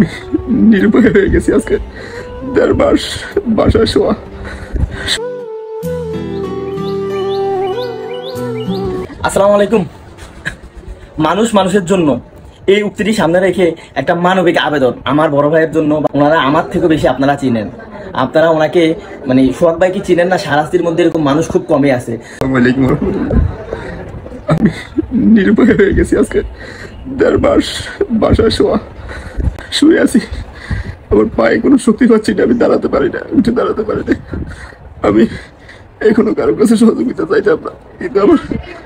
আমি নিরুপায় হয়ে গেছি আজকে ১.৫ মাস বাসায় শোয়া। আসসালামু আলাইকুম। মানুষ মানুষের জন্য, এই উক্তিটি সামনে রেখে একটা মানবিক আবেদন আমার বড় ভাইয়ের জন্য। ওনারা আমার থেকে বেশি আপনারা চিনেন, আপনারা ওনাকে মানে সোহাগ ভাইকে চিনেন না। সারাস্তির মধ্যে এরকম মানুষ খুব কমই আছে। আসসালামু আলাইকুম রহমতুল্লাহ। আমি নিরুপায় হয়ে গেছি আজকে ১.৫ মাস বাসায় শুয়ে আছি। আমার পায়ে কোনো শক্তি পাচ্ছি না, আমি দাঁড়াতে পারি না, উঠে দাঁড়াতে পারি না। আমি এখনো কারোর কাছে সহযোগিতা চাইতাম না, কিন্তু আমার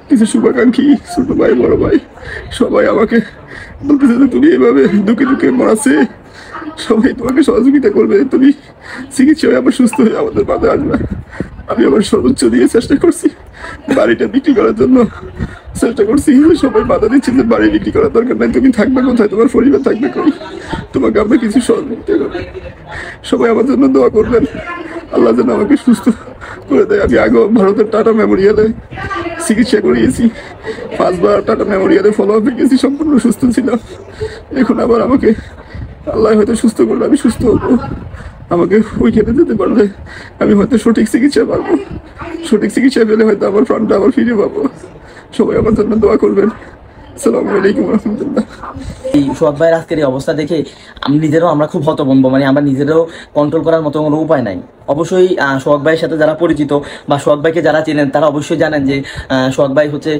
কিছু শুভাকাঙ্ক্ষী ছোট ভাই বড় ভাই সবাই আমাকে বলতেছে যে তুমি এভাবে দুঃখে দুঃখে মরাচ্ছে, সবাই তোমাকে সহযোগিতা করবে, তুমি চিকিৎসা হয়ে আবার সুস্থ হয়ে আমাদের মাঝে আসবে। আমি আমার সর্বোচ্চ দিয়ে চেষ্টা করছি বাড়িটা বিক্রি করার জন্য, চেষ্টা করছি। সবাই বাধা দিচ্ছে যে বাড়ি বিক্রি করার দরকার নাই, তুমি থাকবে কোথায়, তোমার পরিবার থাকবে কই, তোমাকে আমরা কিছু সহযোগিতা করবো। সবাই আমার জন্য দোয়া করবেন, আল্লাহ যেন আমাকে সুস্থ করে দেয়। আমি আগে ভারতের টাটা মেমোরিয়ালে চিকিৎসা করিয়েছি, 5 বার টাটা মেমোরিয়ালে ফলো আপে গেছি, সম্পূর্ণ সুস্থ ছিলাম। এখন আবার আমাকে আল্লাহ হয়তো সুস্থ করলে আমি সুস্থ হবো। আমাকে ওইখানে যেতে পারলে আমি হয়তো সঠিক চিকিৎসা পাবো, সঠিক চিকিৎসা পেলে হয়তো আমার প্রাণটা আবার ফিরে পাবো। সবাই আমার জন্য দোয়া করবেন। আসসালামু আলাইকুম রহমতুল্লাহ। এই সোহাগ ভাইয়ের আজকের এই অবস্থা দেখে আমরা খুব হতভম্ব, মানে আমরা নিজেরাও কন্ট্রোল করার মতো কোনো উপায় নাই। অবশ্যই সোহাগ ভাইয়ের সাথে যারা পরিচিত বা সোহাগ ভাইকে যারা চেনেন তারা অবশ্যই জানেন যে সোহাগ ভাই হচ্ছে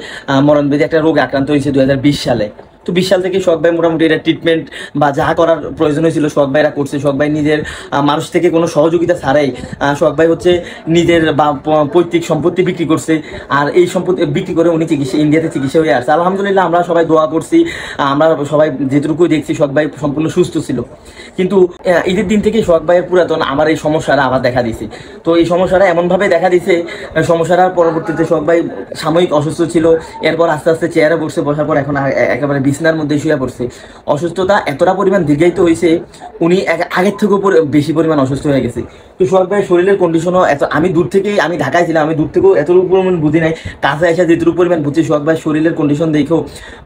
মরণবেদী একটা রোগে আক্রান্ত হয়েছে 2020 সালে। তো 20 সাল থেকে সোহাগ ভাই মোটামুটি এটা ট্রিটমেন্ট বা যা করার প্রয়োজন হয়েছিল সোহাগ ভাইরা করছে। সোহাগ ভাই নিজের মানুষ থেকে কোনো সহযোগিতা ছাড়াই সোহাগ ভাই হচ্ছে নিজের বা পৈতৃক সম্পত্তি বিক্রি করছে, আর এই সম্পত্তি বিক্রি করে উনি ইন্ডিয়াতে চিকিৎসা হয়ে আসছে। আলহামদুলিল্লাহ আমরা সবাই দোয়া করছি, আমরা সবাই যেটুকু দেখছি সোহাগ ভাই সম্পূর্ণ সুস্থ ছিল। কিন্তু ঈদের দিন থেকে সোহাগ ভাইয়ের পুরাতন আমার এই সমস্যাটা আবার দেখা দিছে। তো এই সমস্যাটা এমনভাবে দেখা দিছে, সমস্যাটার পরবর্তীতে সোহাগ ভাই সাময়িক অসুস্থ ছিল, এরপর আস্তে আস্তে চেয়ারে বসে, বসার পর এখন একেবারে বিছনার মধ্যে শুয়ে পড়ছে। অসুস্থতা এতটা পরিমাণ দীর্ঘায়িত হয়েছে, উনি আগের থেকেও বেশি পরিমাণ অসুস্থ হয়ে গেছে। তো সোহাগ ভাইয়ের শরীরের কন্ডিশনও এত, আমি ঢাকায় ছিলাম, আমি দূর থেকেও এতটুকু পরিমাণ বুঝি নাই, কাছে এসে যেটুকু পরিমাণ বুঝছি সোহাগ ভাইয়ের শরীরের কন্ডিশন দেখেও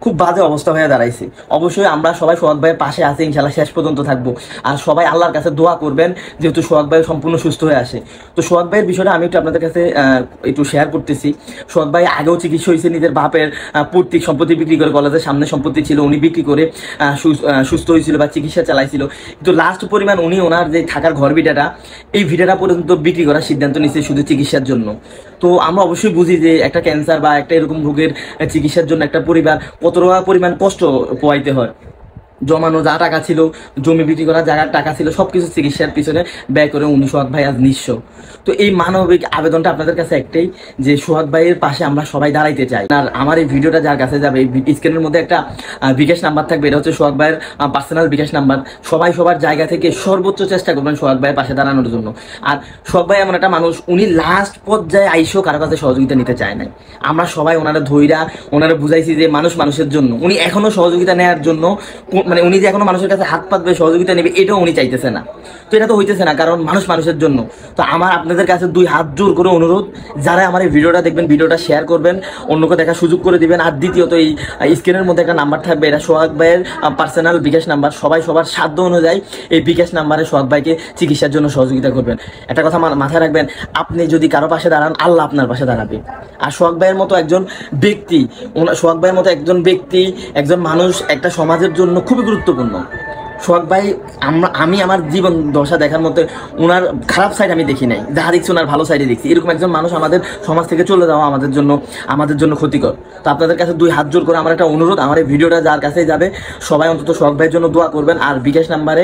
খুব বাজে অবস্থা হয়ে দাঁড়াইছে। অবশ্যই আমরা সবাই সোহাগ ভাইয়ের পাশে আছি, ইনশাল্লাহ শেষ পর্যন্ত থাকবো। আর সবাই আল্লাহর কাছে দোয়া করবেন যেহেতু সোহাগ ভাই সম্পূর্ণ সুস্থ হয়ে আসে। তো সোহাগ ভাইয়ের বিষয়টা আমি একটু আপনাদের কাছে একটু শেয়ার করতেছি। সোহাগ ভাই আগেও চিকিৎসা হয়েছে, নিজের বাপের পৈতৃক সম্পত্তি বিক্রি করে, কলেজের সামনে সম্পত্তি ছিল উনি বিক্রি করে সুস্থ হয়েছিল বা চিকিৎসা চালাইছিল। কিন্তু লাস্ট পরিমাণ উনি ওনার যে থাকার ঘর ভিটাটা, এই ভিটাটা পর্যন্ত বিক্রি করার সিদ্ধান্ত নিচ্ছে শুধু চিকিৎসার জন্য। তো আমরা অবশ্যই বুঝি যে একটা ক্যান্সার বা একটা এরকম রোগের চিকিৎসার জন্য একটা পরিবার কতটা পরিমাণ কষ্ট পোয়াইতে হয়। জমানো যা টাকা ছিল, জমি বিক্রি করা জায়গার টাকা ছিল, সবকিছু চিকিৎসার পিছনে ব্যয় করে উনি সোহাগ ভাই আজ নিঃস্ব। তো এই মানবিক আবেদনটা আপনাদের কাছে একটাই, যে সোহাগ ভাইয়ের পাশে আমরা সবাই দাঁড়াইতে চাই। আর আমার এই ভিডিওটা যার কাছে যাবে, এই স্ক্রিনের মধ্যে একটা বিকাশ নাম্বার থাকবে, এটা হচ্ছে সোহাগ ভাইয়ের পার্সোনাল বিকাশ নাম্বার। সবাই সবার জায়গা থেকে সর্বোচ্চ চেষ্টা করবেন সোহাগ ভাইয়ের পাশে দাঁড়ানোর জন্য। আর সোহাগ ভাই এমন একটা মানুষ, উনি লাস্ট পর্যায়ে আইসো কারো কাছে সহযোগিতা নিতে চায় নাই। আমরা সবাই ওনারা ধৈরা ওনারা বুঝাইছি যে মানুষ মানুষের জন্য, উনি এখনো সহযোগিতা নেওয়ার জন্য, মানে উনি যে এখনো মানুষের কাছে হাত পাতবে সহযোগিতা নেবে এটাও উনি চাইতেছে না। তো এটা তো হইতেছে না, কারণ মানুষ মানুষের জন্য। তো আমার আপনাদের কাছে 2 হাত জোর করে অনুরোধ, যারা আমার এই ভিডিওটা দেখবেন ভিডিওটা শেয়ার করবেন, অন্যকে দেখার সুযোগ করে দিবেন। আর দ্বিতীয়ত এই স্ক্রিনের মধ্যে একটা নাম্বার থাকবে, এটা সোহাগ ভাইয়ের পার্সোনাল বিকাশ নাম্বার। সবাই সবার সাধ্য অনুযায়ী এই বিকাশ নাম্বারে সোহাগ ভাইকে চিকিৎসার জন্য সহযোগিতা করবেন। একটা কথা মাথায় রাখবেন, আপনি যদি কারো পাশে দাঁড়ান আল্লাহ আপনার পাশে দাঁড়াবে। আর সোহাগ ভাইয়ের মতো একজন ব্যক্তি, সোহাগ ভাইয়ের মতো একজন ব্যক্তি, একজন মানুষ একটা সমাজের জন্য খুবই গুরুত্বপূর্ণ। সোহাগ ভাই আমি আমার জীবন দশা দেখার মতো ওনার খারাপ সাইড আমি দেখি নাই, যাহা দেখছি ওনার ভালো সাইডে দেখছি। এরকম একজন মানুষ আমাদের সমাজ থেকে চলে যাওয়া আমাদের জন্য ক্ষতিকর। তো আপনাদের কাছে 2 হাত জোর করে আমার একটা অনুরোধ, আমার এই ভিডিওটা যার কাছে যাবে সবাই অন্তত সোহাগ ভাইয়ের জন্য দোয়া করবেন। আর বিকাশ নাম্বারে,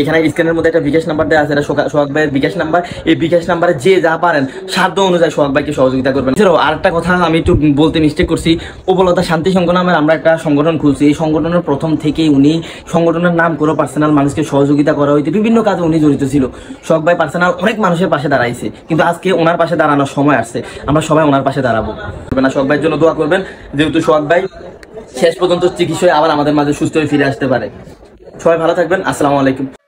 এখানে স্ক্রিনের মধ্যে একটা বিকাশ নাম্বার দেওয়া আছে, এটা সোহাগ ভাইয়ের বিকাশ নাম্বার। এই বিকাশ নাম্বারে যে যা পারেন সাধ্য অনুযায়ী সোহাগ ভাইকে সহযোগিতা করবেন। এছাড়াও আরেকটা কথা আমি একটু বলতে মিস্টেক করছি, উপলতা শান্তি সংঘ নামের আমরা একটা সংগঠন খুলছি। এই সংগঠনের প্রথম থেকেই উনি সংগঠনের নাম করে পার্সোনাল মানুষকে সহযোগিতা করা হইতে বিভিন্ন কাজে উনি জড়িত ছিল। সোহাগ ভাই পার্সোনাল অনেক মানুষের পাশে দাঁড়াইছে, কিন্তু আজকে ওনার পাশে দাঁড়ানোর সময় আসছে, আমরা সবাই ওনার পাশে দাঁড়াবো। সোহাগ ভাইয়ের জন্য দোয়া করবেন যেহেতু সোহাগ ভাই শেষ পর্যন্ত চিকিৎসায় আবার আমাদের মাঝে সুস্থ হয়ে ফিরে আসতে পারে। সবাই ভালো থাকবেন। আসসালামু আলাইকুম।